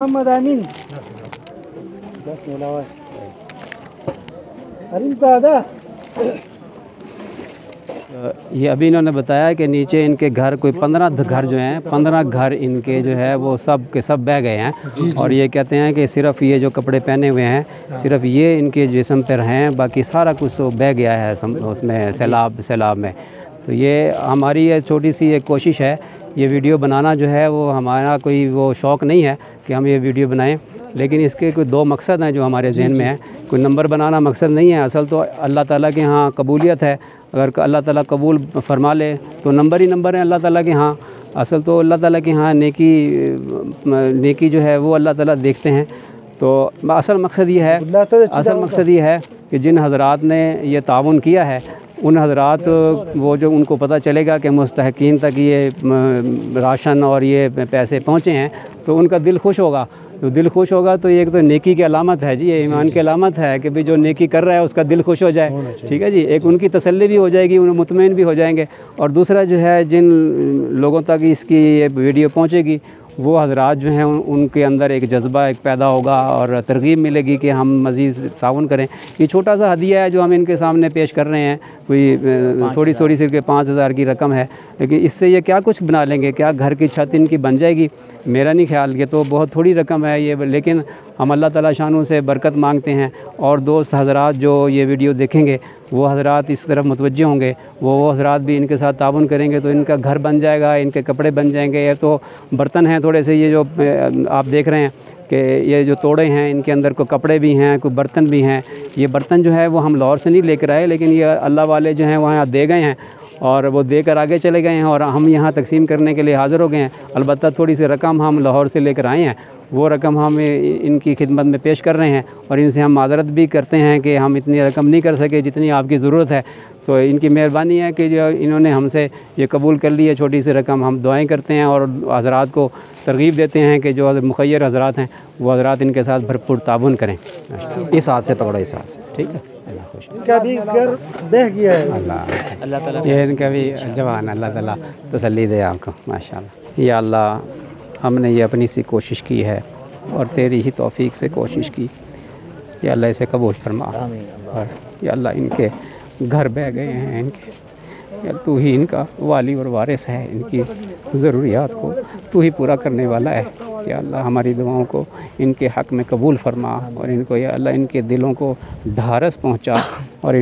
मोहम्मद आमीन बस मिला हुआ है। ये अभी इन्होंने बताया कि नीचे इनके घर कोई 15 घर जो हैं, 15 घर इनके जो है वो सब के सब बह गए हैं। और ये कहते हैं कि सिर्फ़ ये जो कपड़े पहने हुए हैं सिर्फ़ ये इनके जिस्म पर हैं, बाकी सारा कुछ तो बह गया है उसमें सैलाब में। तो ये हमारी ये छोटी सी एक कोशिश है। ये वीडियो बनाना जो है वो हमारा कोई वो शौक़ नहीं है कि हम ये वीडियो बनाएं, लेकिन इसके कोई दो मकसद हैं जो हमारे जहन में है। कोई नंबर बनाना मकसद नहीं है, असल तो अल्लाह ताला के यहाँ कबूलियत है। अगर अल्लाह ताला कबूल फरमा ले तो नंबर ही नंबर है अल्लाह ताला के यहाँ। असल तो अल्लाह ताला के यहाँ नेकी जो है वो अल्लाह ताला देखते हैं। तो असल मकसद ये है कि जिन हज़रात ने ये ताउन किया है उन हज़रात वो जो उनको पता चलेगा कि मुस्तहक़ीन तक ये राशन और ये पैसे पहुँचे हैं तो उनका दिल खुश होगा। तो दिल खुश होगा तो ये एक तो नेकी की अलामत है जी, ये ईमान की अलामत है कि भाई जो नेकी कर रहा है उसका दिल खुश हो जाए। ठीक है जी, एक उनकी तसल्ली भी हो जाएगी, उन्हें मुतमईन भी हो जाएंगे। और दूसरा जो है जिन लोगों तक इसकी ये वीडियो पहुँचेगी वो हज़रात जो हैं उनके अंदर एक जज्बा एक पैदा होगा और तरगीब मिलेगी कि हम मज़ीद ताउन करें। ये छोटा सा हदिया है जो हम इनके सामने पेश कर रहे हैं, कोई थोड़ी सिर्फ 5,000 की रकम है, लेकिन इससे ये क्या कुछ बना लेंगे, क्या घर की छत इनकी बन जाएगी? मेरा नहीं ख्याल, ये तो बहुत थोड़ी रकम है ये। लेकिन हम अल्लाह ताला शानों से बरकत मांगते हैं और दोस्त हज़रात जो ये वीडियो देखेंगे वो हज़रात इस तरफ मुतवज्जे होंगे, वो हज़रात भी इनके साथ ताउन करेंगे तो इनका घर बन जाएगा, इनके कपड़े बन जाएंगे। ये तो बर्तन हैं थोड़े से, ये जो आप देख रहे हैं कि ये जो तोड़े हैं इनके अंदर कोई कपड़े भी हैं, कोई बर्तन भी हैं। ये बर्तन जो है वो हम लाहौर से नहीं लेकर आए, लेकिन ये अल्लाह वाले जो हैं वहाँ दे गए हैं और वो देकर आगे चले गए हैं और हम यहाँ तकसीम करने के लिए हाज़िर हो गए हैं। अलबत्ता थोड़ी सी रकम हम लाहौर से लेकर आए हैं, वो रकम हम इनकी खिदमत में पेश कर रहे हैं और इनसे हम माज़रत भी करते हैं कि हम इतनी रकम नहीं कर सके जितनी आपकी ज़रूरत है। तो इनकी मेहरबानी है कि जो इन्होंने हमसे ये कबूल कर ली है छोटी सी रकम। हम दुआएं करते हैं और हज़रात को तरगीब देते हैं कि जो मुखय्यर हज़रात हैं वो हज़रात इनके साथ भरपूर ताउन करें। इस हाथ से पकड़ो, इस हाथ से, ठीक है। क्या भी घर बह गया है, अल्लाह ताला ये इनका भी जवान अल्लाह ताला तसल्ली दे आपको माशाअल्लाह। या अल्लाह, हमने ये अपनी सी कोशिश की है और तेरी ही तौफीक से कोशिश की। या अल्लाह इसे कबूल फरमा। और या अल्लाह इनके घर बह गए हैं इनके, या तू ही इनका वाली और वारिस है, इनकी ज़रूरियात को तू ही पूरा करने वाला है। या अल्लाह हमारी दुआओं को इनके हक़ में कबूल फरमा और इनको या अल्लाह इनके दिलों को ढारस पहुँचा और